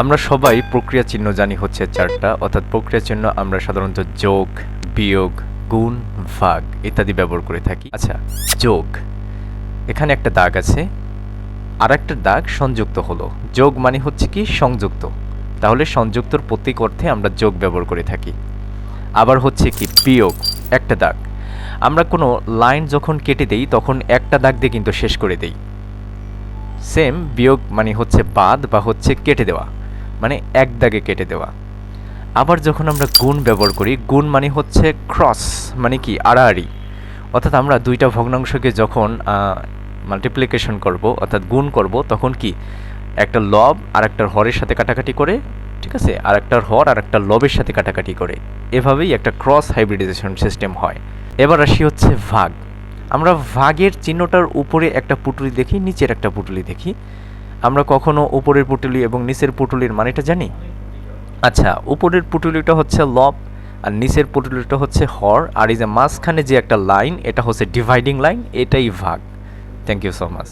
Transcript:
আমরা সবাই প্রক্রিয়া চিহ্ন জানি হচ্ছে চারটা, অর্থাৎ প্রক্রিয়া চিহ্ন আমরা সাধারণত যোগ, বিয়োগ, গুণ, ভাগ ইত্যাদি ব্যবহার করে থাকি। আচ্ছা, যোগ, এখানে একটা দাগ আছে, আর একটা দাগ সংযুক্ত হলো। যোগ মানে হচ্ছে কি সংযুক্ত, তাহলে সংযুক্তর প্রতীক অর্থে আমরা যোগ ব্যবহার করে থাকি। আবার হচ্ছে কি বিয়োগ, একটা দাগ, আমরা কোনো লাইন যখন কেটে দেই তখন একটা দাগ দিয়ে কিন্তু শেষ করে দেই। সেম বিয়োগ মানে হচ্ছে বাদ বা হচ্ছে কেটে দেওয়া, মানে এক দাগে কেটে দেওয়া। আবার যখন আমরা গুণ ব্যবহার করি, গুণ মানে হচ্ছে ক্রস, মানে কি আড়াআড়ি, অর্থাৎ আমরা দুইটা ভগ্নাংশকে যখন মাল্টিপ্লিকেশন করব অর্থাৎ গুণ করব তখন কি একটা লব আর একটার হরের সাথে কাটাকাটি করে, ঠিক আছে, আর একটার হর আর একটা লবের সাথে কাটাকাটি করে, এভাবেই একটা ক্রস হাইব্রিডাইজেশন সিস্টেম হয়। এবার আসি হচ্ছে ভাগ। আমরা ভাগের চিহ্নটার উপরে একটা পুটুলি দেখি, নিচের একটা পুটুলি দেখি। আমরা কখনো উপরের পুটুলি এবং নিচের পুটুলির মানেটা জানি? আচ্ছা, উপরের পুটুলিটা হচ্ছে লব আর নিচের পুটুলিটা হচ্ছে হর, আর এই যে মাঝখানে যে একটা লাইন এটা হচ্ছে ডিভাইডিং লাইন, এটাই ভাগ। Thank you so much.